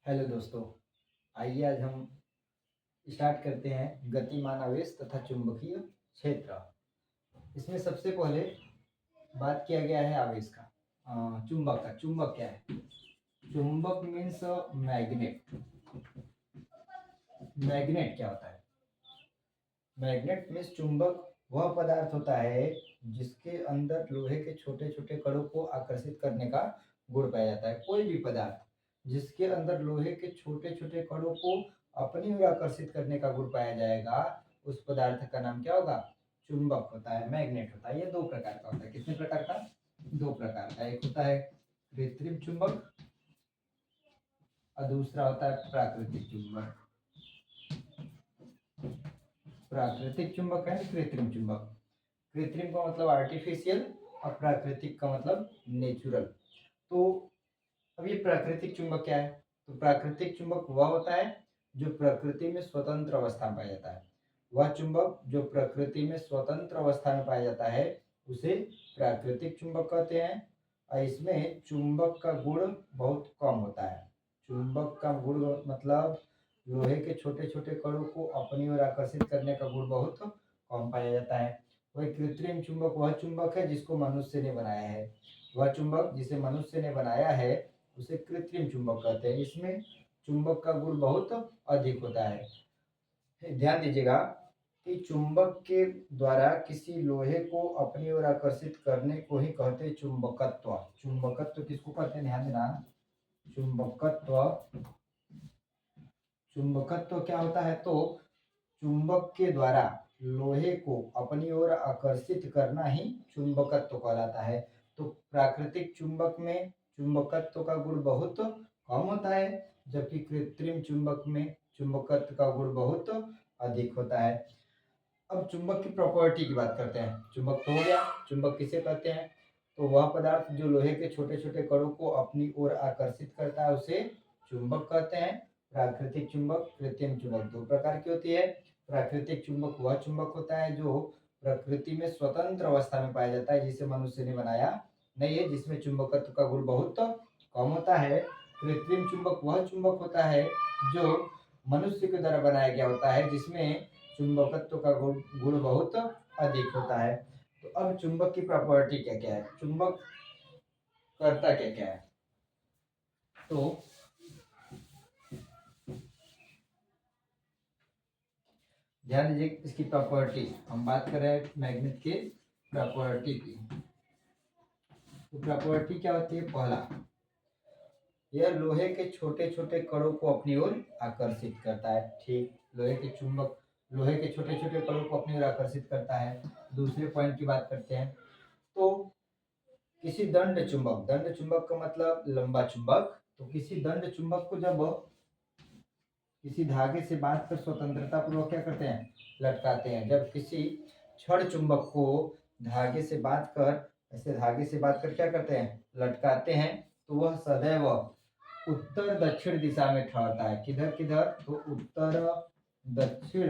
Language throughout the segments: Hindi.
हेलो दोस्तों, आइए आज हम स्टार्ट करते हैं गतिमान आवेश तथा चुंबकीय क्षेत्र। इसमें सबसे पहले बात किया गया है आवेश का, चुंबक का। चुंबक क्या है? चुंबक मीन्स मैग्नेट। मैग्नेट क्या होता है? मैग्नेट मीन्स चुंबक वह पदार्थ होता है जिसके अंदर लोहे के छोटे छोटे कणों को आकर्षित करने का गुण पाया जाता है। कोई भी पदार्थ जिसके अंदर लोहे के छोटे छोटे कणों को अपनी ओर आकर्षित करने का गुण पाया जाएगा, उस पदार्थ का नाम क्या होगा? चुंबक होता है, मैग्नेट होता है। ये दो प्रकार का होता है। कितने प्रकार का? दो प्रकार का। एक होता है कृत्रिम चुंबक और दूसरा होता है प्राकृतिक चुंबक। प्राकृतिक चुंबक है कृत्रिम चुंबक। कृत्रिम का मतलब आर्टिफिशियल और प्राकृतिक का मतलब नेचुरल। तो अब ये प्राकृतिक चुंबक क्या है? तो प्राकृतिक चुंबक वह होता है जो प्रकृति में स्वतंत्र अवस्था में पाया जाता है। वह चुंबक जो प्रकृति में स्वतंत्र अवस्था में पाया जाता है उसे प्राकृतिक चुंबक कहते हैं। और इसमें चुंबक का गुण बहुत कम होता है। चुंबक का गुण मतलब लोहे के छोटे छोटे कणों को अपनी ओर आकर्षित करने का गुण बहुत कम पाया जाता है। वही कृत्रिम चुंबक वह चुंबक है जिसको मनुष्य ने बनाया है। वह चुंबक जिसे मनुष्य ने बनाया है उसे कृत्रिम चुंबक कहते हैं। इसमें चुंबक का गुण बहुत अधिक होता है। ध्यान दीजिएगा कि चुंबक के द्वारा किसी लोहे को अपनी ओर आकर्षित करने को ही कहते हैं चुंबकत्व। चुंबकत्व किसको कहते हैं? ध्यान देना। चुंबकत्व। चुंबकत्व क्या होता है? तो चुंबक के द्वारा लोहे को अपनी ओर आकर्षित करना ही चुंबकत्व कहलाता है। तो प्राकृतिक चुंबक में चुंबकत्व का गुण बहुत कम होता है, जबकि कृत्रिम चुंबक में चुंबकत्व का गुण बहुत अधिक होता है। अब चुंबक की प्रॉपर्टी की बात करते हैं। चुंबक तो हो गया। चुंबक किसे कहते हैं? तो वह पदार्थ जो लोहे के छोटे छोटे कणों को अपनी ओर आकर्षित करता है उसे चुंबक कहते हैं। प्राकृतिक चुंबक, कृत्रिम चुंबक दो प्रकार की होती है। प्राकृतिक चुंबक वह चुंबक होता है जो प्रकृति में स्वतंत्र अवस्था में पाया जाता है, जिसे मनुष्य ने बनाया नहीं है, जिसमें चुंबकत्व का गुण बहुत कम होता है। कृत्रिम चुंबक वह चुंबक होता है जो मनुष्य के द्वारा बनाया गया होता है, जिसमें चुंबकत्व का गुण बहुत अधिक होता है। तो अब चुंबक की प्रॉपर्टी क्या क्या है? चुंबक करता क्या क्या है? तो ध्यान दीजिए इसकी प्रॉपर्टी। हम बात कर रहे हैं मैग्नेट के प्रॉपर्टी की। तो प्रॉपर्टी क्या होती है? पहला, यह लोहे के छोटे छोटे कणों को अपनी ओर आकर्षित करता है। ठीक, लोहे के चुंबक लोहे के छोटे छोटे कणों को अपनी ओर आकर्षित करता है। दूसरे पॉइंट की बात करते हैं। तो किसी दंड चुंबक का मतलब लंबा चुंबक। तो किसी दंड चुंबक को जब किसी धागे से बांधकर स्वतंत्रता पूर्वक क्या करते हैं? लटकाते हैं। जब किसी छड़ चुंबक को धागे से बांधकर ऐसे धागे से बांधकर क्या करते हैं? लटकाते हैं, तो वह सदैव उत्तर दक्षिण दिशा में ठहरता है। किधर किधर? तो उत्तर दक्षिण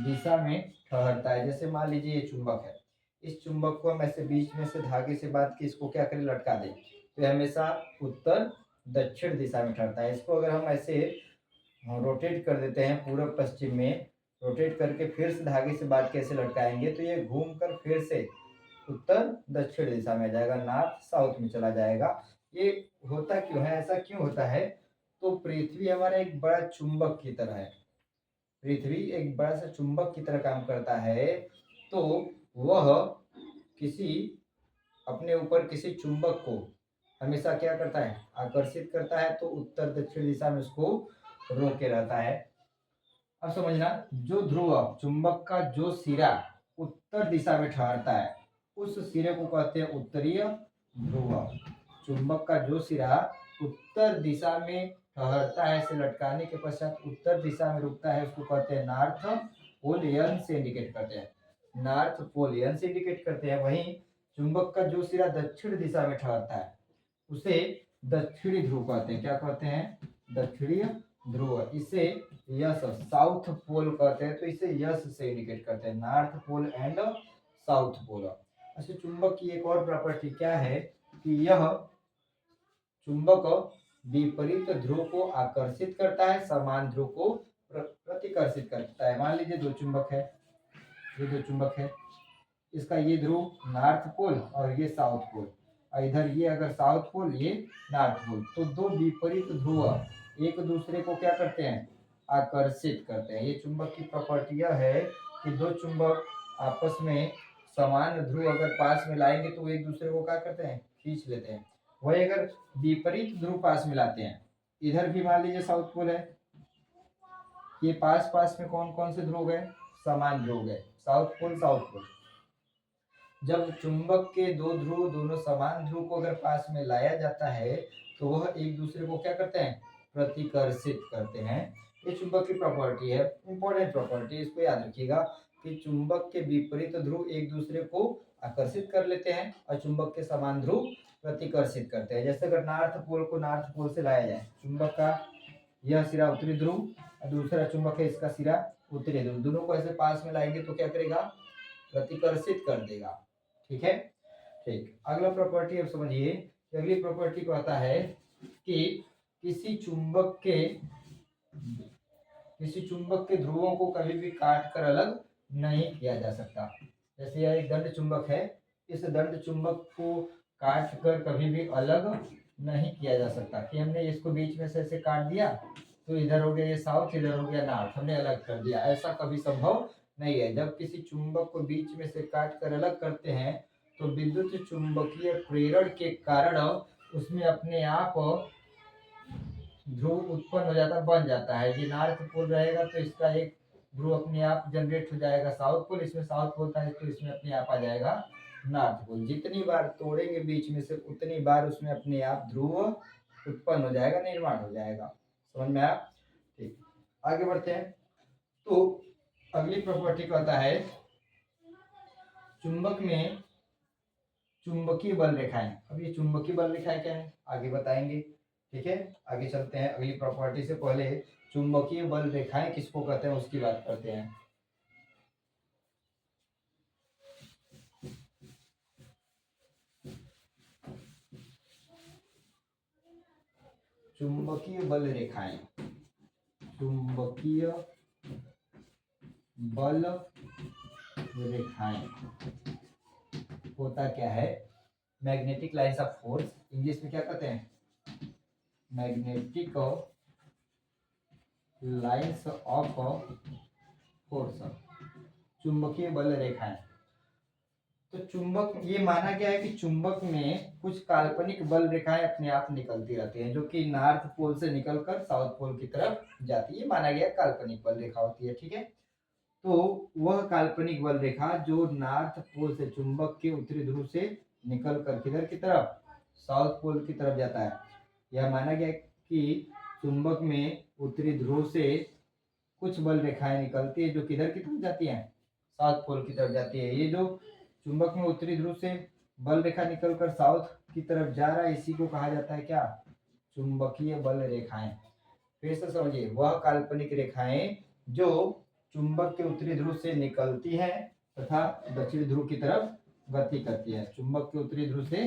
दिशा में ठहरता है। जैसे मान लीजिए ये चुंबक है, इस चुंबक को हम ऐसे बीच में से धागे से बांध के इसको क्या करें? लटका दें, तो हमेशा उत्तर दक्षिण दिशा में ठहरता है। इसको अगर हम ऐसे रोटेट कर देते हैं पूर्व पश्चिम में, रोटेट करके फिर से धागे से बांध के ऐसे लटकाएंगे, तो ये घूम कर फिर से उत्तर दक्षिण दिशा में जाएगा, नॉर्थ साउथ में चला जाएगा। ये होता क्यों है? ऐसा क्यों होता है? तो पृथ्वी हमारा एक बड़ा चुंबक की तरह है। पृथ्वी एक बड़ा सा चुंबक की तरह काम करता है। तो वह किसी अपने ऊपर किसी चुंबक को हमेशा क्या करता है? आकर्षित करता है। तो उत्तर दक्षिण दिशा में उसको रोके रहता है। अब समझना, जो ध्रुव चुंबक का जो सिरा उत्तर दिशा में ठहरता है उस सिरे को कहते हैं उत्तरीय ध्रुव। चुंबक का जो सिरा उत्तर दिशा में ठहरता है, इसे लटकाने के पश्चात उत्तर दिशा में रुकता है, उसको कहते हैं नॉर्थ पोल, यन से इंडिकेट करते हैं। नॉर्थ पोल यन से इंडिकेट करते हैं। वहीं चुंबक का जो सिरा दक्षिण दिशा में ठहरता है उसे दक्षिणी ध्रुव कहते हैं। क्या कहते हैं? दक्षिणी ध्रुव। इसे यस साउथ पोल कहते हैं। तो इसे यस से इंडिकेट करते हैं, north pole and south pole. अच्छा, चुंबक की एक और प्रॉपर्टी क्या है कि यह चुंबक विपरीत ध्रुव को आकर्षित करता है, समान ध्रुव को प्रतिकर्षित करता है। मान लीजिए दो चुंबक है, ये दो चुंबक है, इसका ये ध्रुव नॉर्थ पोल और ये साउथ पोल, और इधर ये अगर साउथ पोल ये नॉर्थ पोल, तो दो विपरीत ध्रुव एक दूसरे को क्या करते हैं, आकर्षित करते हैं। ये चुंबक की प्रॉपर्टी यह है कि दो चुंबक आपस में समान ध्रुव अगर पास में लाएंगे तो एक दूसरे को क्या करते हैं, खींच लेते हैं। वही अगर विपरीत ध्रुव पास में लाते हैं, इधर भी मान लीजिए साउथ पोल है, ये पास पास में कौन कौन से ध्रुव गए, समान ध्रुव गए, साउथ पोल साउथ पोल। जब चुंबक के दो ध्रुव दोनों समान ध्रुव को अगर पास में लाया जाता है तो वह एक दूसरे को क्या करते हैं, प्रतिकर्षित करते हैं। ये चुंबक की प्रॉपर्टी है, इंपॉर्टेंट प्रॉपर्टी, इसको याद रखिएगा कि चुंबक के विपरीत ध्रुव एक दूसरे को आकर्षित कर लेते हैं और चुंबक के समान ध्रुव प्रतिकर्षित करते हैं। जैसे अगर नॉर्थ पोल को नॉर्थ पोल से लाया जाए, चुंबक का यह सिरा उत्तरी ध्रुव और दूसरा चुंबक है इसका सिरा उत्तरी ध्रुव, दोनों को ऐसे पास में लाएंगे तो क्या करेगा, प्रतिकर्षित कर देगा। ठीक है, ठीक। अगला प्रॉपर्टी अब समझिए, अगली प्रॉपर्टी कहता है कि किसी चुंबक के ध्रुवों को कभी भी काट कर अलग नहीं किया जा सकता। जैसे यह एक दंड चुंबक है, इस दंड चुंबक को काट कर कभी भी अलग नहीं किया जा सकता कि हमने इसको बीच में से ऐसे काट दिया तो इधर हो गया ये साउथ, इधर हो गया नॉर्थ, हमने अलग कर दिया, ऐसा कभी संभव नहीं है। जब किसी चुंबक को बीच में से काट कर अलग करते हैं तो विद्युत चुंबकीय प्रेरण के कारण उसमें अपने आप ध्रुव उत्पन्न हो जाता, बन जाता है। ये नॉर्थ पोल रहेगा तो इसका एक ध्रुव अपने आप जनरेट हो जाएगा साउथ पोल, इसमें साउथ पोल था तो इसमें अपने आप आ जाएगा नॉर्थ पोल। जितनी बार तोड़ेंगे बीच में से उतनी बार उसमें अपने आप ध्रुव उत्पन्न हो जाएगा, निर्माण हो जाएगा। समझ में आया? ठीक, आगे बढ़ते हैं। तो अगली प्रॉपर्टी कहता है चुंबक में चुंबकीय बल रेखाएं। अब ये चुंबकीय बल रेखाएं क्या है आगे बताएंगे। ठीक है, आगे चलते हैं। अगली प्रॉपर्टी से पहले चुंबकीय बल रेखाएं किसको कहते हैं उसकी बात करते हैं। चुंबकीय बल रेखाएं, चुंबकीय बल रेखाएं होता क्या है, magnetic lines of force, English में क्या कहते हैं, मैग्नेटिक लाइन्स ऑफ फोर्स, चुंबकीय बल रेखाएं। तो चुंबक, ये माना गया है कि चुंबक में कुछ काल्पनिक बल रेखाएं अपने आप निकलती रहती हैं जो कि नॉर्थ पोल से निकलकर साउथ पोल की तरफ जाती है, माना गया काल्पनिक बल रेखा होती है। ठीक है, तो वह काल्पनिक बल रेखा जो नॉर्थ पोल से चुंबक के उत्तरी ध्रुव से निकलकर किधर की तरफ, साउथ पोल की तरफ जाता है। यह माना गया कि चुंबक में उत्तरी ध्रुव से कुछ बल रेखाएं निकलती है जो किधर की तरफ जाती हैं, साउथ पोल की तरफ जाती है। ये जो चुंबक में उत्तरी ध्रुव से बल रेखा निकलकर साउथ की तरफ जा रहा है, इसी को कहा जाता है क्या, चुंबकीय बल रेखाएं। फिर से समझिए, वह काल्पनिक रेखाएं जो चुंबक के उत्तरी ध्रुव से निकलती हैं तथा दक्षिणी ध्रुव की तरफ गति करती है। चुंबक के उत्तरी ध्रुव से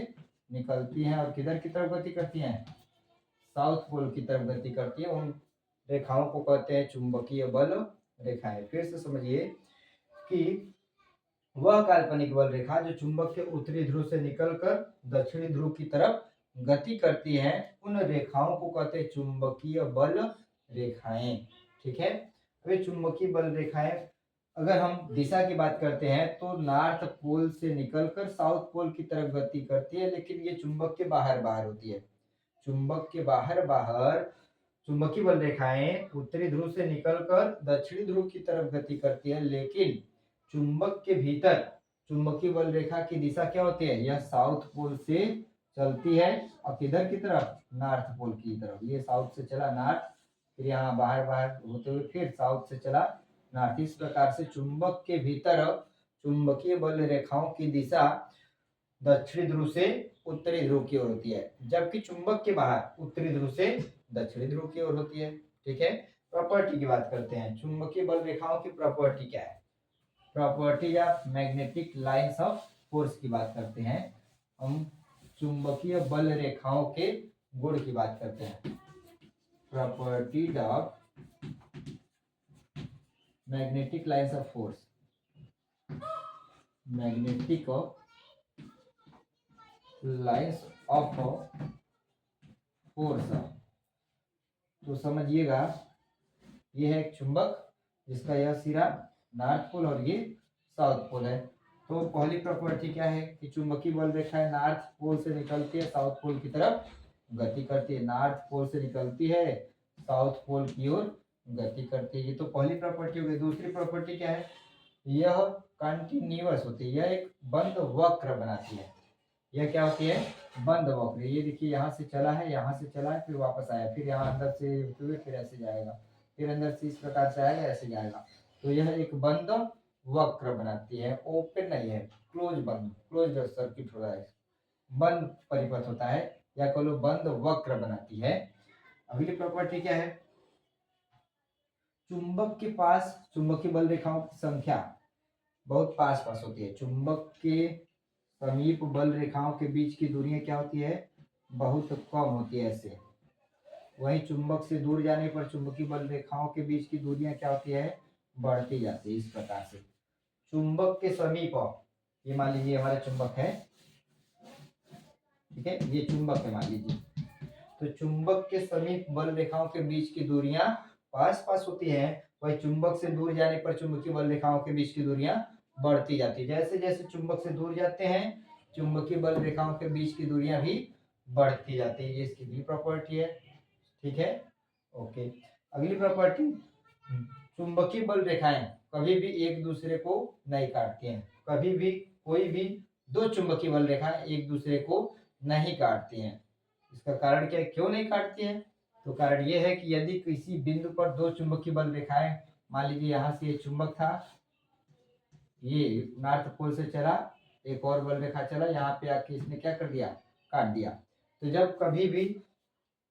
निकलती हैं और किधर की तरफ गति करती हैं, साउथ पोल की तरफ गति करती है। उन रेखाओं को कहते हैं चुंबकीय बल रेखाएं। फिर से समझिए कि वह काल्पनिक बल रेखा जो चुंबक के उत्तरी ध्रुव से निकलकर दक्षिणी ध्रुव की तरफ गति करती है, उन रेखाओं को कहते हैं चुंबकीय बल रेखाएं। ठीक है, वे चुंबकीय बल रेखाएं अगर हम दिशा की बात करते हैं तो नॉर्थ पोल से निकलकर साउथ पोल की तरफ गति करती है, लेकिन ये चुंबक के बाहर बाहर होती है। चुंबक के बाहर बाहर चुंबकीय बल रेखाएं उत्तरी ध्रुव से निकलकर दक्षिणी ध्रुव की तरफ गति करती है, लेकिन चुंबक के भीतर चुंबकीय बल रेखा की दिशा क्या होती है, यह साउथ पोल से चलती है और किधर की तरफ, नॉर्थ पोल की तरफ। ये साउथ से चला नॉर्थ, फिर यहाँ बाहर बाहर होते हुए फिर साउथ से चला नॉर्थ। इस प्रकार से चुंबक के भीतर चुंबकीय बल रेखाओं की दिशा दक्षिणी ध्रुव से उत्तरी ध्रुव की ओर होती है, जबकि चुंबक के बाहर उत्तरी ध्रुव से दक्षिणी ध्रुव की ओर होती है। ठीक है, प्रॉपर्टी की बात करते हैं। चुंबकीय बल रेखाओं की प्रॉपर्टी क्या है, property of magnetic lines of force की बात करते हैं हम। चुंबकीय बल रेखाओं के गुण की बात करते हैं। Properties of magnetic lines of force, magnetic lines of force. तो समझिएगा, ये है एक चुंबक जिसका यह सिरा नॉर्थ पोल और ये साउथ पोल है। तो पहली प्रॉपर्टी क्या है कि चुंबकीय बल रेखाएं नॉर्थ पोल से निकलती है, साउथ पोल की तरफ गति करती है। नॉर्थ पोल से निकलती है, साउथ पोल की ओर गति करती है। ये तो पहली प्रॉपर्टी हो गई। दूसरी प्रॉपर्टी क्या है, यह कंटिन्यूअस होती है, यह एक बंद वक्र बनाती है। यह क्या होती है, बंद वक्र। ये देखिए यहाँ से चला है, यहाँ से चला है, फिर वापस आया, फिर यहाँ अंदर से होते हुए फिर ऐसे जाएगा, फिर अंदर से इस प्रकार से आएगा, ऐसे जाएगा। तो यह एक बंद वक्र बनाती है, ओपन नहीं है, क्लोज बंद, क्लोज सर्किट हो रहा है, बंद परिपथ होता है, या कह लो बंद वक्र बनाती है। अगली प्रॉपर्टी क्या है, चुंबक के पास चुंबकीय बल रेखाओं की संख्या बहुत पास पास होती है। चुंबक के समीप बल रेखाओं के बीच की दूरियां क्या होती है, बहुत कम होती है ऐसे। वहीं चुंबक से दूर जाने पर चुंबकीय बल रेखाओं के बीच की दूरियां क्या होती है, बढ़ती जाती है। इस प्रकार से चुंबक के समीप, ये मान लीजिए हमारा चुंबक है, ठीक है, ये चुंबक है मान लीजिए। तो चुंबक के समीप बल रेखाओं के बीच की दूरियां पास पास होती हैं, वही चुंबक से दूर जाने पर चुंबकीय बल रेखाओं के बीच की दूरियां बढ़ती जाती है। जैसे जैसे चुंबक से दूर जाते हैं, चुंबकीय बल रेखाओं के बीच की दूरियां भी बढ़ती जाती है। ये इसकी भी प्रॉपर्टी है, ठीक है, ओके। अगली प्रॉपर्टी, चुंबकीय बल रेखाएं कभी भी एक दूसरे को नहीं काटती हैं। कभी भी कोई भी दो चुंबकीय बल रेखाएं एक दूसरे को नहीं काटती हैं। इसका कारण क्या है, क्यों नहीं काटती हैं? तो कारण यह है कि यदि किसी बिंदु पर दो चुंबकीय बल रेखाएं, मान लीजिए यहाँ से ये चुंबक था, ये नॉर्थ पोल से चला, एक और बल रेखा चला, यहाँ पे आके इसने क्या कर दिया, काट दिया। तो जब कभी भी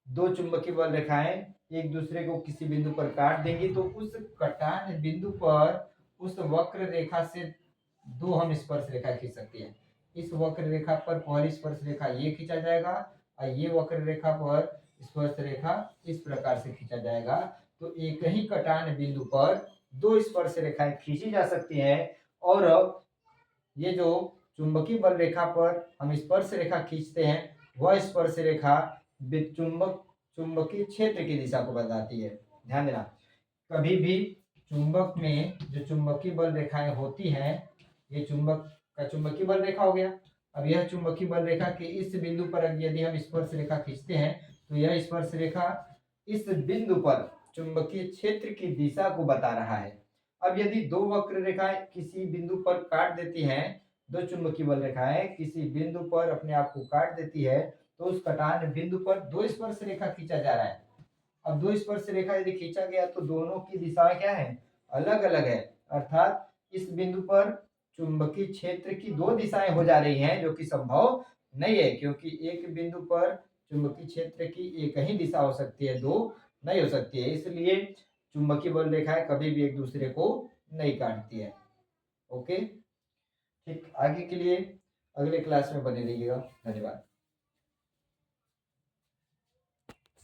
दो चुंबकीय बल रेखाएं एक दूसरे को किसी बिंदु पर काट देंगी, तो उस कटान बिंदु पर उस वक्र रेखा से दो हम स्पर्श रेखा खींच सकते हैं। इस वक्र रेखा पर पहली स्पर्श रेखा ये खींचा जाएगा, और ये वक्र रेखा पर स्पर्श रेखा इस प्रकार से खींचा जाएगा। तो एक ही कटान बिंदु पर दो स्पर्श रेखाएं खींची जा सकती हैं, और ये जो चुंबकीय बल रेखा पर हम स्पर्श रेखा खींचते हैं, वह स्पर्श रेखा चुंबकीय क्षेत्र की दिशा को बताती है। ध्यान देना, कभी भी चुंबक में जो चुंबकीय बल रेखाएं होती हैं, ये चुंबक का चुंबकीय बल रेखा हो गया। अब यह चुंबकीय बल रेखा के इस बिंदु पर यदि हम स्पर्श रेखा खींचते हैं, तो यह स्पर्श रेखा इस बिंदु पर चुंबकीय क्षेत्र की दिशा को बता रहा है। अब यदि दो वक्र रेखाएं किसी बिंदु पर काट देती हैं, दो चुंबकीय बल रेखाएं किसी बिंदु पर अपने आप को काट देती है, तो उस कटान बिंदु पर दो स्पर्श रेखा खींचा जा रहा है। अब दो स्पर्श रेखा यदि खींचा गया तो दोनों की दिशाएं क्या है, अलग अलग है। अर्थात इस बिंदु पर चुंबकीय क्षेत्र की दो दिशाएं हो जा रही हैं, जो कि संभव नहीं है, क्योंकि एक बिंदु पर चुंबकीय क्षेत्र की एक ही दिशा हो सकती है, दो नहीं हो सकती है। इसलिए चुंबकीय बल रेखाएं कभी भी एक दूसरे को नहीं काटती है। ओके, ठीक, आगे के लिए अगले क्लास में बने रहिएगा। धन्यवाद।